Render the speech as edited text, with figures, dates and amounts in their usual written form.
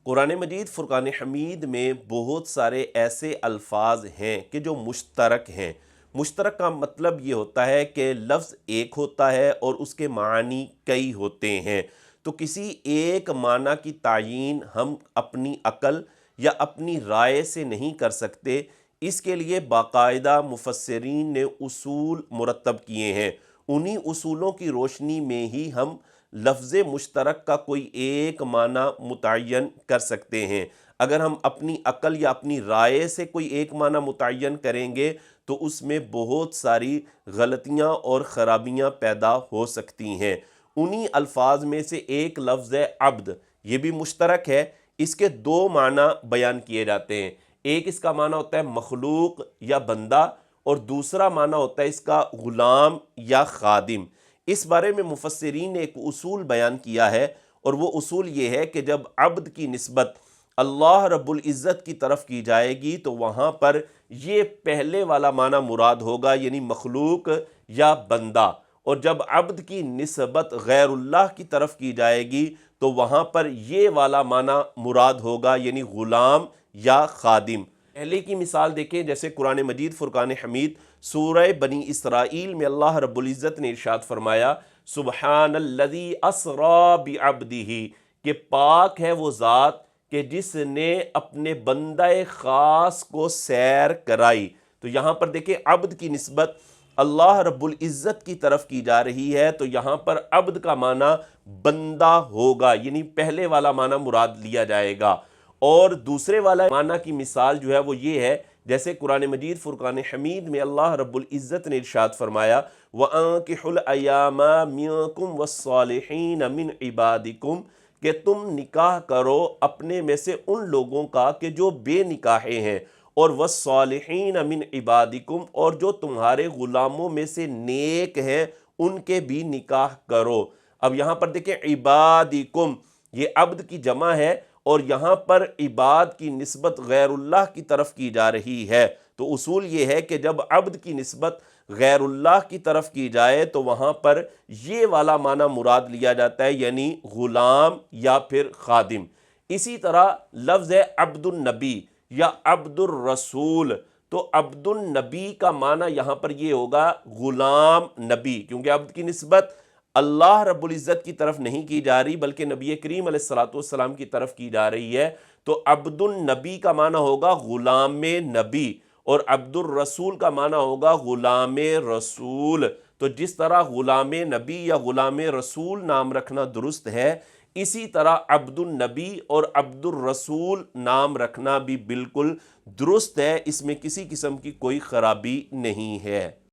قرآن مجید فرقان حمید میں بہت سارے ایسے الفاظ ہیں کہ جو مشترک ہیں۔ مشترک کا مطلب یہ ہوتا ہے کہ لفظ ایک ہوتا ہے اور اس کے معنی کئی ہوتے ہیں، تو کسی ایک معنی کی تعیین ہم اپنی عقل یا اپنی رائے سے نہیں کر سکتے۔ اس کے لیے باقاعدہ مفسرین نے اصول مرتب کیے ہیں، انہی اصولوں کی روشنی میں ہی ہم لفظ مشترک کا کوئی ایک معنی متعین کر سکتے ہیں۔ اگر ہم اپنی عقل یا اپنی رائے سے کوئی ایک معنی متعین کریں گے تو اس میں بہت ساری غلطیاں اور خرابیاں پیدا ہو سکتی ہیں۔ انہی الفاظ میں سے ایک لفظ ہے عبد، یہ بھی مشترک ہے۔ اس کے دو معنی بیان کیے جاتے ہیں، ایک اس کا معنی ہوتا ہے مخلوق یا بندہ، اور دوسرا معنی ہوتا ہے اس کا غلام یا خادم۔ اس بارے میں مفسرین نے ایک اصول بیان کیا ہے، اور وہ اصول یہ ہے کہ جب عبد کی نسبت اللہ رب العزت کی طرف کی جائے گی تو وہاں پر یہ پہلے والا معنی مراد ہوگا، یعنی مخلوق یا بندہ، اور جب عبد کی نسبت غیر اللہ کی طرف کی جائے گی تو وہاں پر یہ والا معنی مراد ہوگا، یعنی غلام یا خادم۔ پہلے کی مثال دیکھیں، جیسے قرآن مجید فرقان حمید سورہ بنی اسرائیل میں اللہ رب العزت نے ارشاد فرمایا سبحان الذی اسری بعبدہ، کہ پاک ہے وہ ذات کہ جس نے اپنے بندہ خاص کو سیر کرائی۔ تو یہاں پر دیکھیں عبد کی نسبت اللہ رب العزت کی طرف کی جا رہی ہے، تو یہاں پر عبد کا معنی بندہ ہوگا، یعنی پہلے والا معنی مراد لیا جائے گا۔ اور دوسرے والا معنی کی مثال جو ہے وہ یہ ہے، جیسے قرآن مجید فرقان حمید میں اللہ رب العزت نے ارشاد فرمایا وَأَنكِحُوا الْأَيَامَ مِنكُمْ وَالصَّالِحِينَ مِنْ عِبَادِكُمْ، کہ تم نکاح کرو اپنے میں سے ان لوگوں کا کہ جو بے نکاحے ہیں، اور وَالصَّالِحِينَ مِنْ عِبَادِكُمْ، اور جو تمہارے غلاموں میں سے نیک ہیں ان کے بھی نکاح کرو۔ اب یہاں پر دیکھیں عبادکم، یہ عبد کی جمع ہے، اور یہاں پر عباد کی نسبت غیر اللہ کی طرف کی جا رہی ہے۔ تو اصول یہ ہے کہ جب عبد کی نسبت غیر اللہ کی طرف کی جائے تو وہاں پر یہ والا معنی مراد لیا جاتا ہے، یعنی غلام یا پھر خادم۔ اسی طرح لفظ ہے عبد النبی یا عبد الرسول، تو عبد النبی کا معنی یہاں پر یہ ہوگا غلام نبی، کیونکہ عبد کی نسبت اللہ رب العزت کی طرف نہیں کی جا رہی بلکہ نبی کریم علیہ السلام کی طرف کی جا رہی ہے۔ تو عبد النبی کا معنی ہوگا غلام نبی، اور عبد الرسول کا معنی ہوگا غلام رسول۔ تو جس طرح غلام نبی یا غلام رسول نام رکھنا درست ہے، اسی طرح عبد النبی اور عبد الرسول نام رکھنا بھی بالکل درست ہے، اس میں کسی قسم کی کوئی خرابی نہیں ہے۔